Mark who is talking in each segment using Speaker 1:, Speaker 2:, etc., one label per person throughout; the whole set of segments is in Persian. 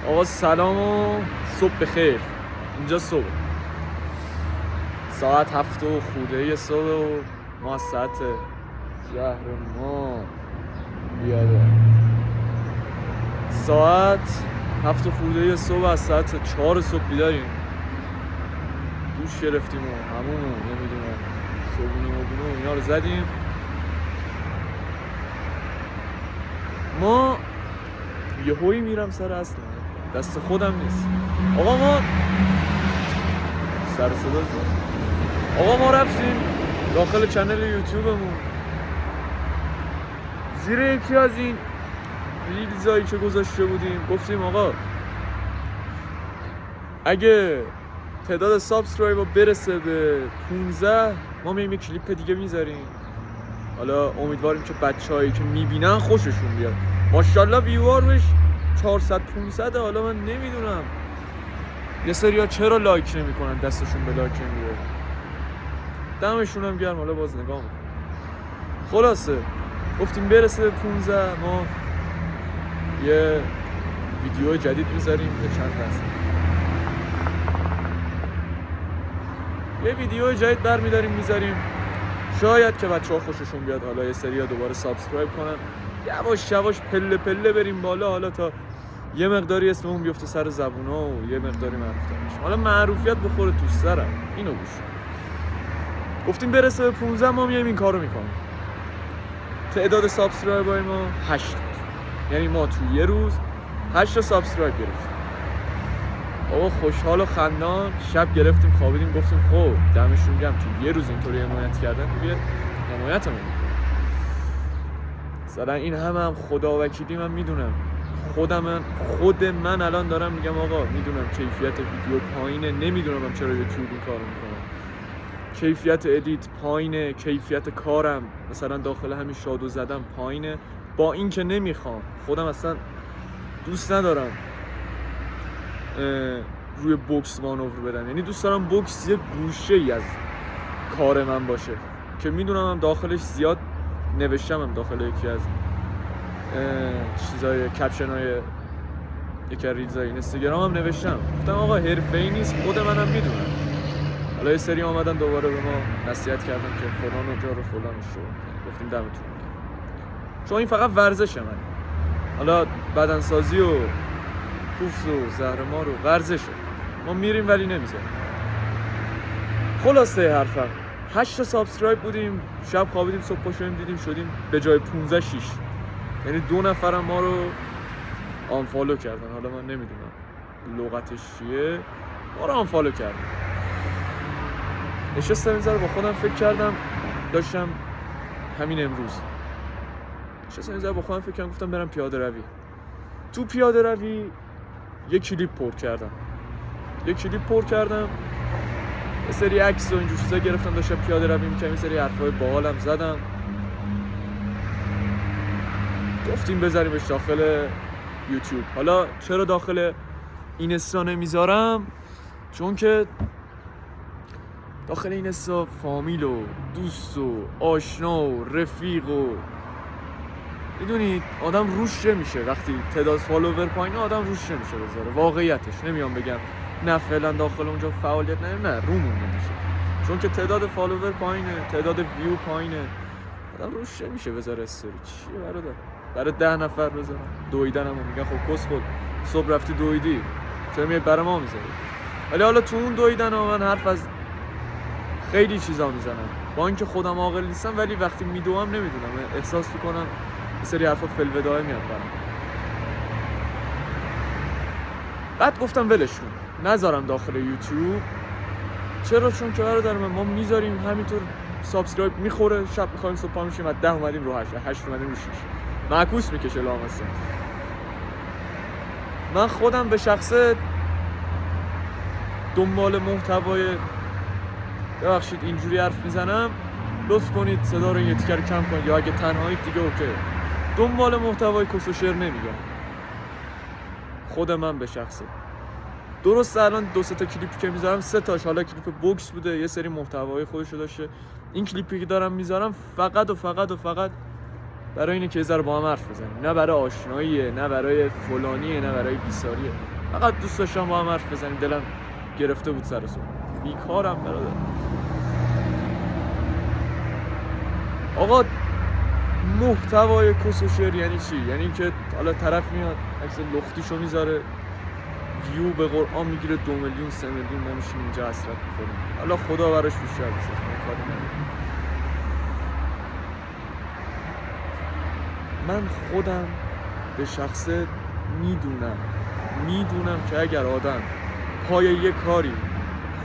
Speaker 1: آقا سلام و صبح بخیر. اینجا صبح ساعت 7 و خورده صبح و ما از ساعت شهر ما بیاده ساعت 7 و خورده صبح از ساعت 4 صبح بیداریم. دوش گرفتیم و همون نمیدونم صبحونه مبونه اینا رو زدیم. ما یه هوی میرم سر اصلا دست خودم نیست. آقا ما سر صدا زد. آقا ما رفتیم داخل چنل یوتیوبمون، زیر یکی از این ریلزایی که گذاشته بودیم گفتیم آقا اگه تعداد سابسکرایبر برسه به 15 ما میایم یه کلیپ دیگه میذاریم. حالا امیدواریم که بچه‌هایی که میبینن خوششون بیاد. ماشاءالله ویوارش 400 500. حالا من نمیدونم یه سری‌ها چرا لایک نمی‌کنن، دستشون به لایک نمیره. دمشون هم گرم. حالا باز نگاه می‌کنم. خلاصه گفتیم برسه به 15 ما یه ویدیو جدید میذاریم. یه چند درصد یه ویدیو جدید برمی‌داریم میذاریم. شاید که بچه‌ها خوششون بیاد. حالا یه سری‌ها دوباره سابسکرایب کنن، یواش یواش پله پله بریم بالا. حالا تا یه مقداری اسممون بیفته سر زبونا و یه مقداری معروفتر بشیم. حالا معروفیت بخوره تو سرم. اینو گوش گفتیم برسه به 15 ما میایم این کارو میکنیم. تعداد سابسکرایبر ما 8 بود. یعنی ما تو یه روز 8 تا سابسکرایب گرفتیم. آقا خوشحال و خندان شب گرفتیم خوابیدیم گفتیم خب دمشون گرم تو یه روز اینطوری حمایت کردن دیگه حمایتمون میکنه. مثلا این هم خدا وکیلی من میدونم خود من الان دارم میگم آقا میدونم کیفیت ویدیو پایینه، نمیدونم چرا یوتیوب این کارو میکنم. کیفیت ادیت پایینه، کیفیت کارم مثلا داخل همین شادو زدم پایینه. با این که نمیخوام خودم اصلا دوست ندارم روی بوکس مانور بدم. یعنی دوست دارم بوکس یه گوشه ای از کار من باشه که میدونم هم داخلش زیاد نوشتم هم داخل یکی از چیزای کپشنای یکی از ریلزای اینستاگرام هم نوشتم گفتم آقا حرفه‌ای نیست. خود منم میدونم. حالا یه سری اومدن دوباره به ما نصیحت کردن که فلان و جا رو فلانش رو گفتیم دمتون گرم. چون این فقط ورزشه من. حالا بدنسازی و پوفس و زهرمار و ورزشه ما میریم ولی نمیذاریم. خلاصه حرفم 8 تا سابسکرایب بودیم. شب خوابیدیم صبح پا شدیم شدیم به جای 15 6. یعنی 2 نفر ما رو آنفالو کردن. حالا من نمیدونم لغتش چیه، ما رو آنفالو کردن. نشستم این ذره با خودم فکر کردم. داشتم همین امروز نشستم این ذره با خودم فکر کردم گفتم برم پیاده روی. تو پیاده روی یه کلیپ پر کردم یه سری عکس و اینجور چیزا گرفتم. داشتم پیاده روی می‌کردم یه سری حرفای باحالم زدم. گفتیم بذاریمش داخل یوتیوب. حالا چرا داخل اینستا نمیذارم؟ چون که داخل اینستا فامیل و دوست و آشنا و رفیق و میدونید آدم روش میشه. وقتی تعداد فالوور پایینه آدم روش نمیشه بذاره. واقعیتش نمیام بگم نه فعلا داخل اونجا فعالیت نه رومون نمیشه. چون که تعداد فالوور پایینه، تعداد ویو پایینه، آدم روش نمیشه بذاره استوری. چیه برادر؟ برای 10 نفر بذارم دویدنمو میگن خب کس خود صبح رفتی دویدی چرا میای برای ما میذاری؟ ولی حالا تو اون دویدن من حرف از خیلی چیزا میزنم با اینکه خودم عاقل نیستم، ولی وقتی میدوام نمیدونم احساس میکنم یه سری حرفا فلودای میاد برام. بعد گفتم ولش کن نذارم داخل یوتیوب. چرا؟ چون که برادر ما میذاریم همینطور سابسکرایب میخوره. شب میخوایم صبح پا میشیم از 10 اومدیم رو 8 اومدیم رو 6 معکوس میکشه لامصب. من خودم به شخصه دنبال محتوای ببخشید اینجوری حرف میزنم لطف کنید صدا رو یه تیکر کم کنید یا اگه تنهایید دیگه اوکی. دنبال محتوای کس و شعر نمیگم خود من به شخصه. درسته الان 2-3 تا کلیپی که میذارم 3 تاش حالا کلیپ بوکس بوده یه سری محتوای خودشو داشته. این کلیپی که دارم میذارم فقط برای اینه که یه ذره با هم حرف بزنیم، نه برای آشناییه، نه برای فلانیه، نه برای بیساریه. فقط دوست داشتم با هم حرف بزنیم، دلم گرفته بود سر صبح. بیکارم برادر. آقا محتوای کس و شعر یعنی چی؟ یعنی که حالا طرف میاد عکس لختیشو میذاره، ویو به قرآن میگیره 2 میلیون 3 میلیون، ما میشیم اینجا حسرت میکنیم. حالا خدا براش بیشتر بسازه، من خودم به شخصه میدونم که اگر آدم پای یه کاری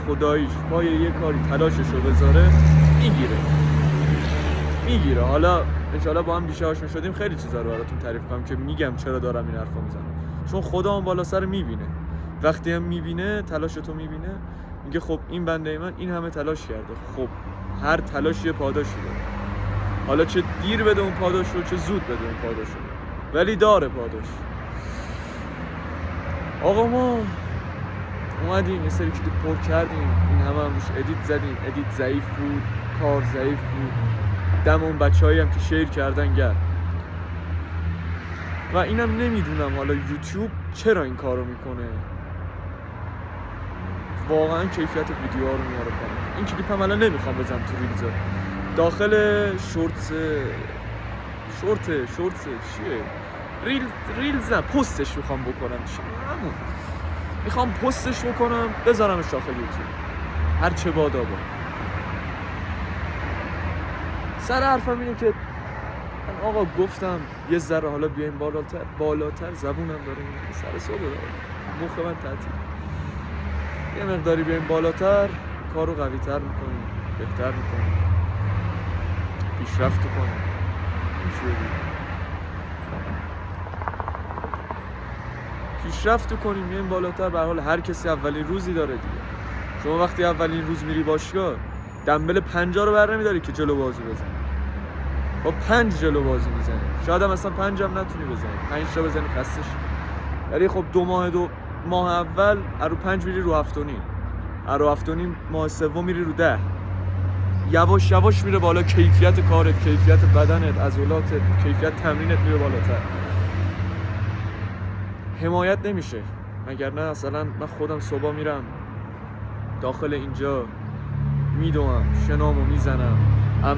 Speaker 1: خداییش، پای یه کاری تلاششو بذاره میگیره. حالا انشالله با هم بیشتر آشنا شدیم خیلی چیزا رو براتون تعریف کنم که میگم چرا دارم این حرفا میزنم، چون خدا اون بالا سر میبینه. وقتی هم میبینه تلاشتو میبینه، میگه خب این بنده من این همه تلاش کرده، خب هر تلاشی یه پاداشی داره، حالا چه دیر بده اون پاداش رو چه زود بده اون پاداش رو، ولی داره پاداش. آقا ما اومدیم یه سری کلیپ پر کردیم، این همه روش ادیت زدیم، ادیت ضعیف بود، کار ضعیف بود، دم اون بچه‌هایی هم که شیر کردن گرد. و اینم نمیدونم حالا یوتیوب چرا این کارو میکنه، واقعا کیفیت ویدیو ها رو میاره پایین. این کلیپ هم الان نمیخوام بزنم تو ریلز، داخل شورتس چیه؟ ریلز نه، پستش میخوام بکنم، میخوام پستش بکنم بذارمش داخل یوتیوب، هر چه بادا با. سر حرفم اینه که من آقا گفتم یه ذره حالا بیایم بالاتر، زبونم داره میگه سر صبح مخ من تعطیل، یه مقداری بیایم بالاتر، کارو قوی تر میکنیم، بهتر میکنیم، پیشرفت کنیم. پیشرفت کنیم، بیایم بالاتر. به هر حال هر کسی اولین روزی داره دیگه. شما وقتی اولین روز میری باشگاه، دمبل 50 رو بر نمیداری که جلو بازی بزنی، با 5 جلو بازی میزنی، شاید هم اصلا 5 هم نتونی بزنی، 5 تا بزنی خسته شی. ولی خب 2 ماه اول رو 5 میری رو 7.5، رو 7.5 ماه سوم میری رو 10، یواش یواش میره بالا کیفیت کارت، کیفیت بدنت، عضلاتت، کیفیت تمرینت میره بالاتر. حمایت نمیشه مگر نه؟ مثلا من خودم صبح میرم داخل اینجا میدوم، شنامو میزنم،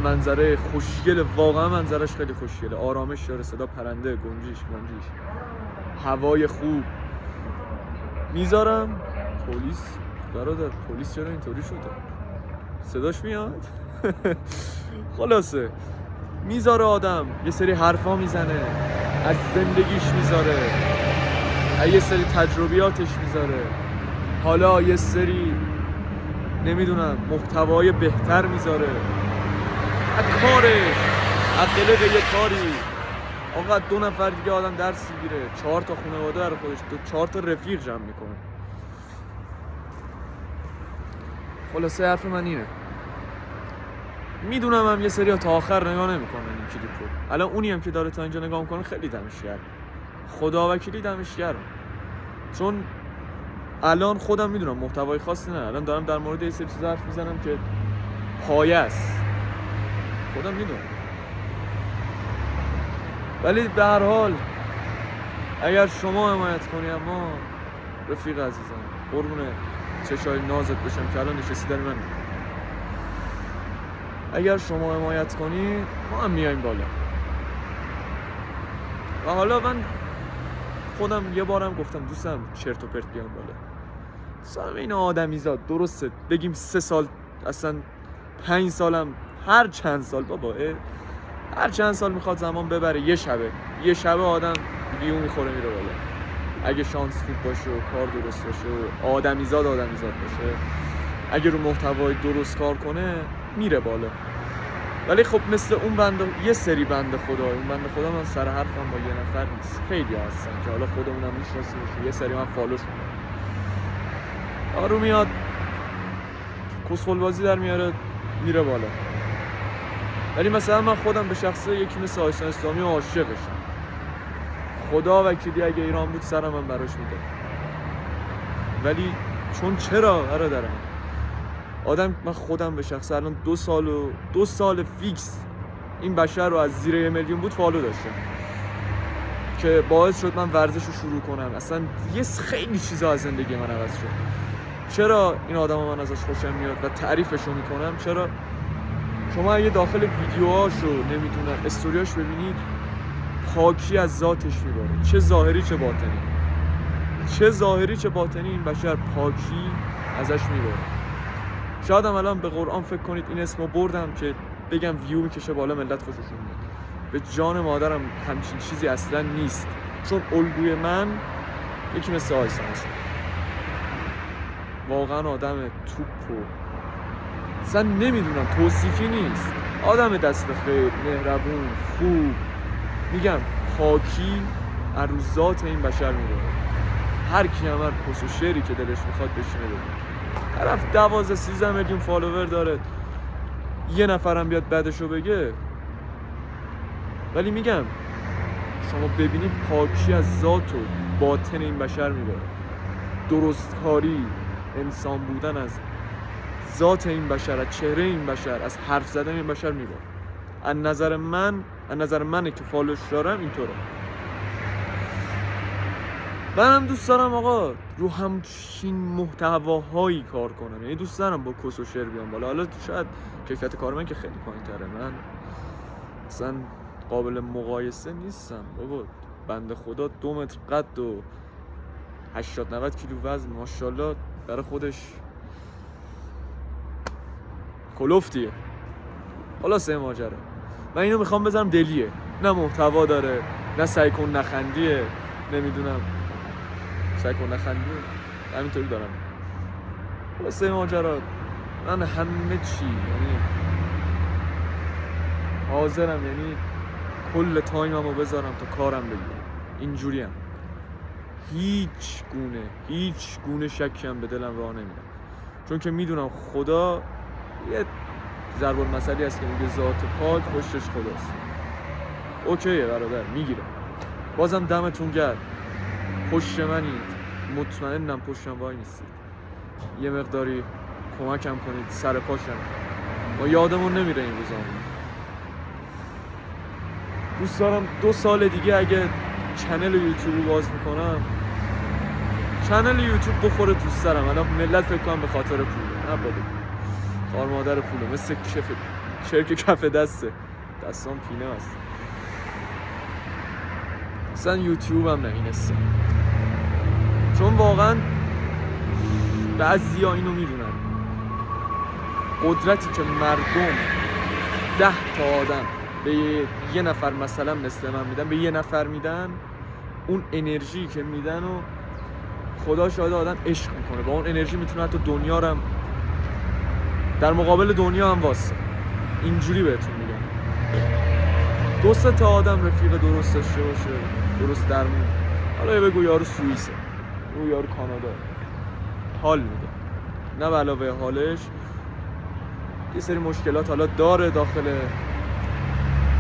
Speaker 1: منظره خوشگله، واقعا منظرش خیلی خوشگله، آرامش داره، صدا پرنده، گنجیش هوای خوب میذارم. پلیس برادر، پلیس چرا اینطوری شده؟ صداش میاد؟ خلاصه میذاره آدم یه سری حرفا میزنه، از زندگیش میذاره، یه سری تجربیاتش میذاره، حالا یه سری نمیدونم محتوای بهتر میذاره، از کارش، از قلق یه کاری. آقا 2 نفر دیگه آدم درس میگیره، 4 تا خانواده برای خودش، 4 تا رفیق جمع میکنه. خلاصه حرف من اینه، میدونم هم یه سری ها تا آخر نگاه نمیکنن این کلیپ رو. الان اونی هم که داره تا اینجا نگاه میکنه خیلی دمش گرم، خدا وکیلی دمش گرم، چون الان خودم میدونم محتوای خاصی نه، الان دارم در مورد یه سری چیزا حرف میزنم که پایه است، خودم میدونم. ولی به هر حال اگر شما حمایت کنی، اما رفیق عزیزم قربون چشای نازت بشم که الان نشستی در من، اگر شما حمایت کنی ما هم میایم بالا. و حالا من خودم یه بارم گفتم دوستم چرت و پرت بیام بالا، سلام این آدمیزاد، درسته بگیم 3 سال، اصلا 5 سالم، هر چند سال بابا، هر چند سال میخواد زمان ببره، یه شبه آدم ویو میخوره میره بالا، اگه شانس خوب باشه و کار درست باشه و آدمیزاد باشه، اگه رو محتوای درست کار کنه میره بالا. ولی خب مثل اون یه سری بنده خدا من سر حرفم با یه نفر نیست، خیلی هستن که حالا خودمونم میشناسیم، یه سری من فالوش میکنم، آرو میاد کسخل بازی در میاره میره بالا. ولی مثلا من خودم به شخصه یکی مثل آیسان اسلامی عاشقشم، خدا وکیلی اگه ایران بود سرم من براش میده. ولی چون چرا برادرم آدم، من خودم به شخصه الان 2 سال فیکس این بشر رو از زیر 1 میلیون بود فالو داشتم که باعث شد من ورزش رو شروع کنم. اصلا یه خیلی چیزا از زندگی من عوض شد. چرا این آدم من ازش خوشم میاد و تعریفش رو میکنم؟ چرا شما اگه داخل ویدیوهاشو نمیدونم استوریاش ببینید، پاکی از ذاتش میباره، چه ظاهری چه باطنی، چه ظاهری چه باطنی این بشر پاکی ازش میباره. شاید هم الان به قرآن فکر کنید این اسمو بردم که بگم ویو میکشه بالا، ملت خوششون میاد. به جان مادرم همچین چیزی اصلا نیست، چون الگوی من یکی مثل آیسان هست، واقعا آدم توپ و اصلا نمیدونم توصیفی نیست، آدم دست خیر، مهربون، خوب، میگم پاکی از رو ذات این بشر میباره. هر کی هم هر کس و شعری که دلش میخواد بشینه بگه. طرف 12-13 میلیون فالوور داره، یه نفرم بیاد بعدشو بگه. ولی میگم شما ببینید پاکی از ذات و باطن این بشر میباره، درستکاری، انسان بودن از ذات این بشر، از چهره این بشر، از حرف زدن این بشر میباره. از نظر منه که فالوش دارم اینطوره. منم دوست دارم آقا رو همچین محتواهایی کار کنم، یعنی دوست دارم با کس و شعر بیام بالا. حالا شاید کیفیت کار من که خیلی پایین تره، من اصلا قابل مقایسه نیستم بابا. بنده خدا 2 متر قد و 80-90 کیلو وزن، ماشاءالله برای خودش کلوفتیه. حالا سه ماجرا من اینو میخوام بذارم دلیه، نه محتوا داره، نه سعی کن نخندیه، نمیدونم سعی کن نخندیه، همینطوری دارم. حالا سه ماجرا من همه چی یعنی حاضرم، یعنی کل تایممو بذارم تا کارم بگیرم. اینجوریم، هیچ گونه شکی هم به دلم راه نمیدم، چون که میدونم خدا یه ضرب المثلی هست که میگه ذات پاک پشتش خداست. اوکیه برادر، میگیرم. بازم دمتون گرم، پشت منید، مطمئنم پشتم وای نیستید، یه مقداری کمکم کنید سر پاشم، ما یادمون نمیره این روزا. دوست دارم 2 سال دیگه اگه چنل یوتیوب باز میکنم، چنل یوتیوب بخوره تو سرم. الان ملت فکر کنم به خاطر پوله، نه بابا، خار مادر پوله، مثل چرک کف دستان پینه هست. اصلا یوتیوب هم نه این است، چون واقعا بعضی ها اینو میدونن، قدرتی که مردم 10 تا آدم به یه نفر مثلا مثل من میدن، به یه نفر میدن، اون انرژی که میدن و خدا شاهد آدم عشق میکنه با اون انرژی، میتونه حتی دنیا رو هم در مقابل دنیا هم واسه. اینجوری بهتون میگم. 2-3 تا آدم رفیق درست داشته باشه، درست درمون، حالا یه بگو یارو سوئیسه، او یارو کانادا، حال میده. نه به علاوه حالش یه سری مشکلات حالا داره داخل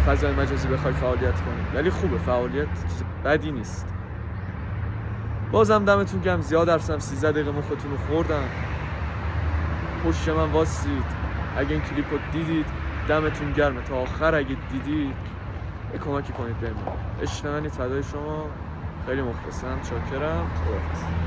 Speaker 1: فضای مجازی بخوای فعالیت کنی، ولی خوبه فعالیت، چیز بدی نیست. بازم دمتون گرم، زیاد عرصم 13 دقیقه مختون رو خوردم، پشت من واسید. اگه این کلیپ رو دیدید دمتون گرمه، تا آخر اگه دیدید یه کمکی کنید بهم. عشق منید، فدای شما، خیلی مخلصم، چاکرم.